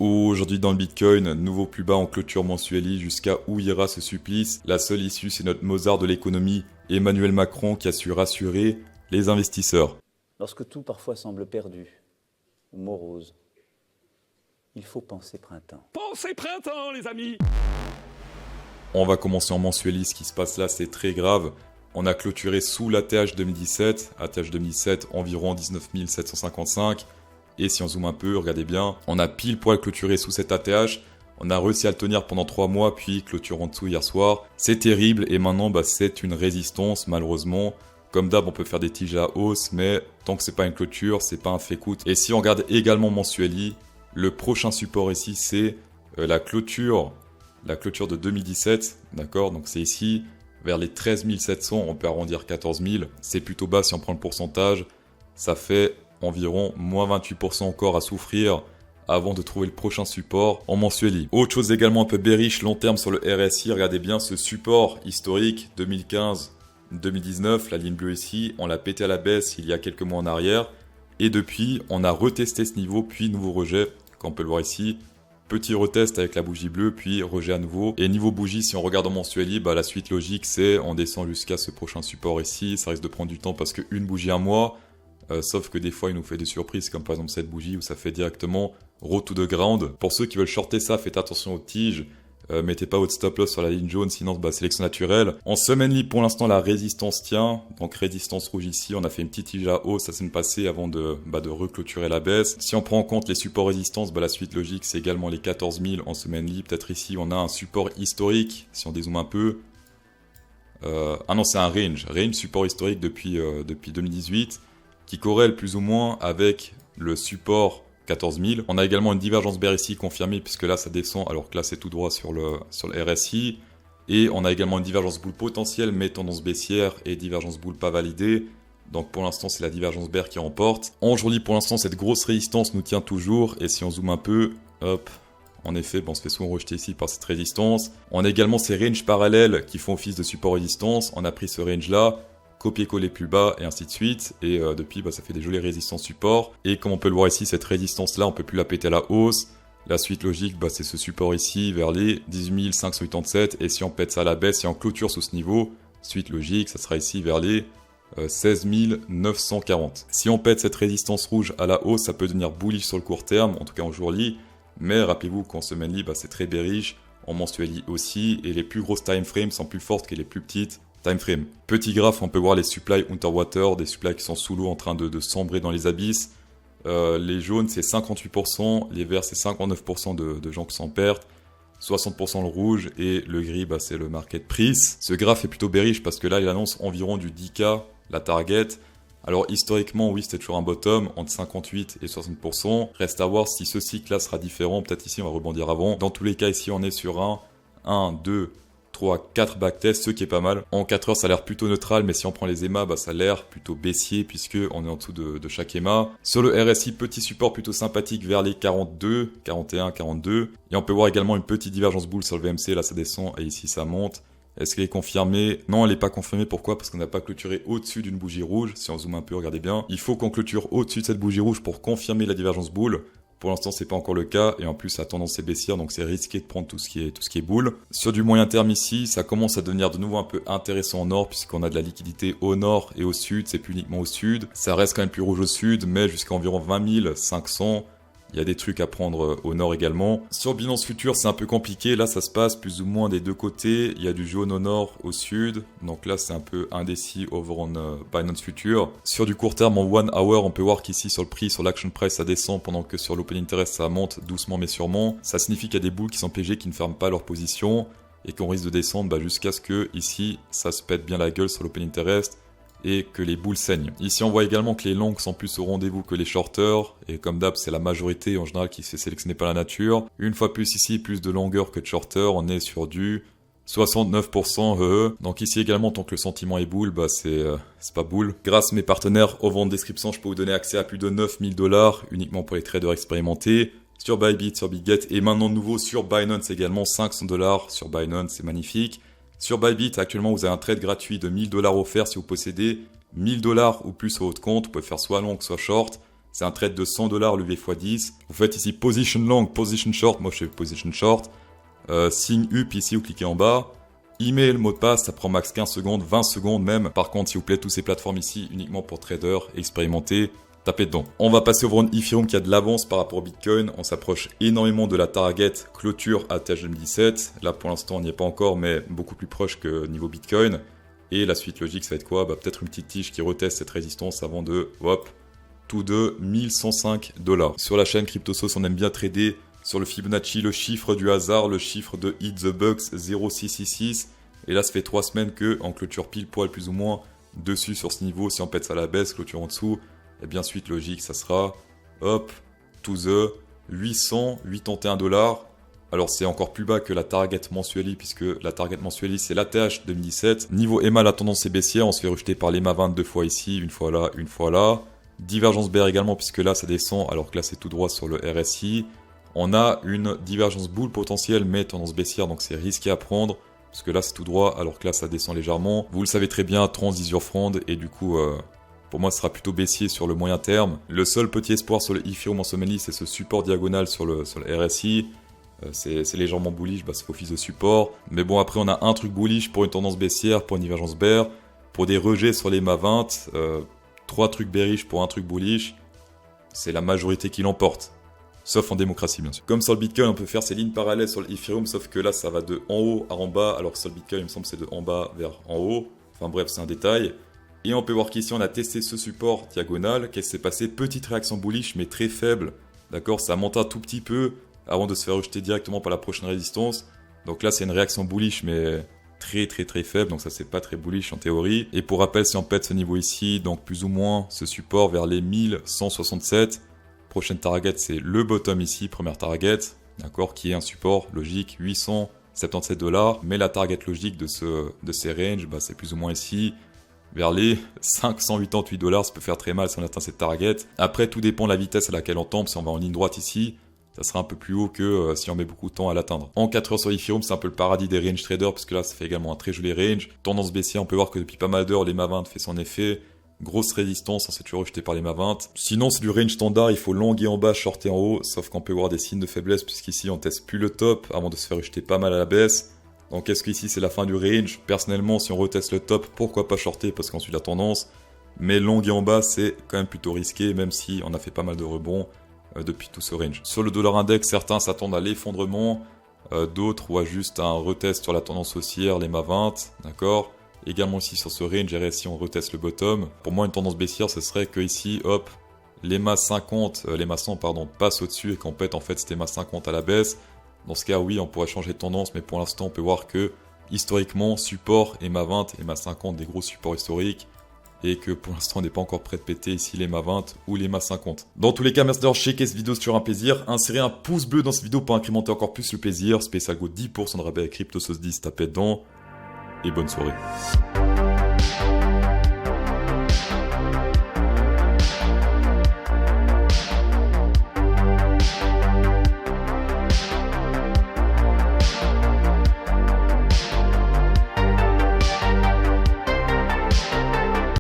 Aujourd'hui dans le Bitcoin, nouveau plus bas en clôture mensuelle, jusqu'à où ira ce supplice? La seule issue, c'est notre Mozart de l'économie, Emmanuel Macron, qui a su rassurer les investisseurs. Lorsque tout parfois semble perdu ou morose, il faut penser printemps. Pensez printemps, les amis! On va commencer en mensuel. Ce qui se passe là, c'est très grave. On a clôturé sous l'ATH 2017. ATH 2017, environ 19 755. Et si on zoome un peu, regardez bien, on a pile poil clôturé sous cette ATH. On a réussi à le tenir pendant 3 mois, puis clôture en dessous hier soir. C'est terrible, et maintenant, c'est une résistance, malheureusement. Comme d'hab, on peut faire des tiges à hausse, mais tant que c'est pas une clôture, c'est pas un fake out. Et si on regarde également mensuel, le prochain support ici, c'est la clôture de 2017, d'accord? Donc c'est ici, vers les 13 700, on peut arrondir 14 000. C'est plutôt bas si on prend le pourcentage. Ça fait environ moins 28% encore à souffrir avant de trouver le prochain support en mensuel. Autre chose également un peu bearish, long terme sur le RSI, regardez bien ce support historique 2015-2019, la ligne bleue ici, on l'a pété à la baisse il y a quelques mois en arrière. Et depuis, on a retesté ce niveau, puis nouveau rejet, comme on peut le voir ici. Petit retest avec la bougie bleue, puis rejet à nouveau. Et niveau bougie, si on regarde en mensuel, la suite logique, c'est on descend jusqu'à ce prochain support ici. Ça risque de prendre du temps parce qu'une bougie un mois, sauf que des fois, il nous fait des surprises, comme par exemple cette bougie où ça fait directement road to the ground. Pour ceux qui veulent shorter ça, faites attention aux tiges. Mettez pas votre stop loss sur la ligne jaune, sinon sélection naturelle. En semaine libre, pour l'instant, la résistance tient. Donc résistance rouge ici, on a fait une petite tige à hausse, ça s'est passé avant de reclôturer la baisse. Si on prend en compte les supports résistance, la suite logique, c'est également les 14 000 en semaine libre. Peut-être ici, on a un support historique, si on dézoome un peu. Ah non, c'est un range support historique depuis 2018, qui corrèle plus ou moins avec le support 14 000. On a également une divergence bear ici confirmée, puisque là ça descend alors que là c'est tout droit sur le RSI. Et on a également une divergence boule potentielle mais tendance baissière et divergence boule pas validée. Donc pour l'instant c'est la divergence bear qui remporte. En journée pour l'instant cette grosse résistance nous tient toujours. Et si on zoome un peu, hop, en effet on se fait souvent rejeter ici par cette résistance. On a également ces ranges parallèles qui font office de support résistance. On a pris ce range là, copier-coller plus bas et ainsi de suite. Et depuis, ça fait des jolies résistances support. Et comme on peut le voir ici, cette résistance-là, on peut plus la péter à la hausse. La suite logique, c'est ce support ici vers les 18 587. Et si on pète ça à la baisse et on clôture sous ce niveau, suite logique, ça sera ici vers les 16 940. Si on pète cette résistance rouge à la hausse, ça peut devenir bullish sur le court terme, en tout cas en jour-lit. Mais rappelez-vous qu'en semaine-lit, c'est très bearish. En mensuel aussi. Et les plus grosses time frames sont plus fortes que les plus petites time frame. Petit graphe, on peut voir les supplies underwater, des supplies qui sont sous l'eau en train de sombrer dans les abysses. Les jaunes, c'est 58%, les verts, c'est 59% de gens qui s'en perdent, 60% le rouge, et le gris, c'est le market price. Ce graphe est plutôt bearish parce que là, il annonce environ du 10K, la target. Alors historiquement, oui, c'était toujours un bottom entre 58 et 60%. Reste à voir si ce cycle-là sera différent. Peut-être ici, on va rebondir avant. Dans tous les cas, ici, on est sur un 1, 2, 3, 4 backtests, ce qui est pas mal. En 4 heures, ça a l'air plutôt neutral, mais si on prend les EMA, ça a l'air plutôt baissier, puisque on est en dessous de chaque EMA. Sur le RSI, petit support plutôt sympathique vers les 42, 41, 42. Et on peut voir également une petite divergence boule sur le VMC, là ça descend, et ici ça monte. Est-ce qu'elle est confirmée? Non, elle n'est pas confirmée. Pourquoi? Parce qu'on n'a pas clôturé au-dessus d'une bougie rouge. Si on zoome un peu, regardez bien. Il faut qu'on clôture au-dessus de cette bougie rouge pour confirmer la divergence boule. Pour l'instant, c'est pas encore le cas, et en plus, la tendance est baissière, donc c'est risqué de prendre tout ce qui est boule. Sur du moyen terme ici, ça commence à devenir de nouveau un peu intéressant au nord, puisqu'on a de la liquidité au nord et au sud, c'est plus uniquement au sud. Ça reste quand même plus rouge au sud, mais jusqu'à environ 20 500. Il y a des trucs à prendre au nord également. Sur Binance Future, c'est un peu compliqué. Là, ça se passe plus ou moins des deux côtés. Il y a du jaune au nord, au sud. Donc là, c'est un peu indécis over on Binance Future. Sur du court terme, en 1 hour, on peut voir qu'ici, sur le prix, sur l'action price, ça descend, pendant que sur l'open interest, ça monte doucement mais sûrement. Ça signifie qu'il y a des boules qui sont piégées, qui ne ferment pas leur position et qu'on risque de descendre jusqu'à ce que, ici, ça se pète bien la gueule sur l'open interest et que les boules saignent. Ici, on voit également que les longs sont plus au rendez-vous que les shorters, et comme d'hab, c'est la majorité en général qui se fait sélectionner par la nature. Une fois plus ici, plus de longueur que de shorter, on est sur du 69%. Donc ici également, tant que le sentiment est boule, c'est pas boule. Grâce à mes partenaires au vent de description, je peux vous donner accès à plus de 9 000 $ uniquement pour les traders expérimentés. Sur Bybit, sur Bitget, et maintenant de nouveau sur Binance également, 500 $ sur Binance, c'est magnifique. Sur Bybit, actuellement, vous avez un trade gratuit de 1 000 $ offert si vous possédez 1 000 $ ou plus sur votre compte. Vous pouvez faire soit long, soit short. C'est un trade de 100 $ levé x10. Vous faites ici position long, position short. Moi, je fais position short. Signe up ici, vous cliquez en bas. Email, mot de passe, ça prend max 15 secondes, 20 secondes même. Par contre, s'il vous plaît, toutes ces plateformes ici, uniquement pour traders expérimentés. Tapez dedans. On va passer au Vroon Ethereum qui a de l'avance par rapport au Bitcoin. On s'approche énormément de la target clôture ATH 2017. Là, pour l'instant, on n'y est pas encore, mais beaucoup plus proche que niveau Bitcoin. Et la suite logique, ça va être quoi? Peut-être une petite tige qui reteste cette résistance avant de, hop, tout de 1105 $. Sur la chaîne CryptoSauce, on aime bien trader sur le Fibonacci, le chiffre du hasard, le chiffre de Hit the Bucks 0666. Et là, ça fait 3 semaines que en clôture pile poil plus ou moins dessus sur ce niveau. Si on pète ça à la baisse, clôture en dessous. Et bien suite logique, ça sera, hop, to the 881 $. Alors c'est encore plus bas que la target mensuelle, puisque la target mensuelle c'est l'ATH 2017. Niveau EMA, la tendance est baissière, on se fait rejeter par l'EMA 20 deux fois ici, une fois là, une fois là. Divergence bear également, puisque là ça descend, alors que là c'est tout droit sur le RSI. On a une divergence boule potentielle, mais tendance baissière, donc c'est risqué à prendre. Parce que là c'est tout droit, alors que là ça descend légèrement. Vous le savez très bien, transition front, et du coup... pour moi, ce sera plutôt baissier sur le moyen terme. Le seul petit espoir sur le Ethereum en semaine, c'est ce support diagonal sur le RSI. C'est légèrement bullish, c'est office de support. Mais bon, après, on a un truc bullish pour une tendance baissière, pour une divergence bear, pour des rejets sur les MA 20, 3 trucs bearish pour un truc bullish. C'est la majorité qui l'emporte. Sauf en démocratie, bien sûr. Comme sur le Bitcoin, on peut faire ces lignes parallèles sur le Ethereum, sauf que là, ça va de en haut à en bas, alors que sur le Bitcoin, il me semble que c'est de en bas vers en haut. Enfin bref, c'est un détail. Et on peut voir qu'ici, on a testé ce support diagonal. Qu'est-ce qui s'est passé? Petite réaction bullish, mais très faible. D'accord? Ça monte un tout petit peu avant de se faire rejeter directement par la prochaine résistance. Donc là, c'est une réaction bullish, mais très faible. Donc ça, c'est pas très bullish en théorie. Et pour rappel, si on pète ce niveau ici, donc plus ou moins ce support vers les 1167. Prochaine target, c'est le bottom ici, première target. D'accord? Qui est un support logique, 877 $. Mais la target logique de ces ranges, c'est plus ou moins ici. Vers les 588 $, ça peut faire très mal si on atteint cette target. Après, tout dépend de la vitesse à laquelle on tombe. Si on va en ligne droite ici, ça sera un peu plus haut que si on met beaucoup de temps à l'atteindre. En 4 heures sur Ethereum, c'est un peu le paradis des range traders, parce que là, ça fait également un très joli range. Tendance baissière, on peut voir que depuis pas mal d'heures, les MA 20 fait son effet. Grosse résistance, on s'est toujours rejeté par les MA 20. Sinon, c'est du range standard, il faut longuer en bas, shorter en haut, sauf qu'on peut voir des signes de faiblesse, puisqu'ici, on teste plus le top avant de se faire rejeter pas mal à la baisse. Donc est-ce qu'ici c'est la fin du range? Personnellement, si on reteste le top, pourquoi pas shorter parce qu'on suit la tendance. Mais long et en bas, c'est quand même plutôt risqué, même si on a fait pas mal de rebonds depuis tout ce range. Sur le dollar index, certains s'attendent à l'effondrement, d'autres ou à juste un retest sur la tendance haussière, les MA 20, d'accord? Également ici sur ce range, RSI, on reteste le bottom. Pour moi, une tendance baissière, ce serait que ici, hop, les MA 50, les MA 100, pardon, passent au-dessus et qu'on pète en fait c'était MA 50 à la baisse. Dans ce cas, oui, on pourrait changer de tendance, mais pour l'instant, on peut voir que, historiquement, support et MA 20 et MA 50, des gros supports historiques, et que pour l'instant, on n'est pas encore prêt de péter ici les MA 20 ou les MA 50. Dans tous les cas, merci d'avoir checké cette vidéo, c'est toujours un plaisir. Insérez un pouce bleu dans cette vidéo pour incrémenter encore plus le plaisir. Spécial Go 10% de rabais à CryptoSauce 10, tapez dedans, et bonne soirée.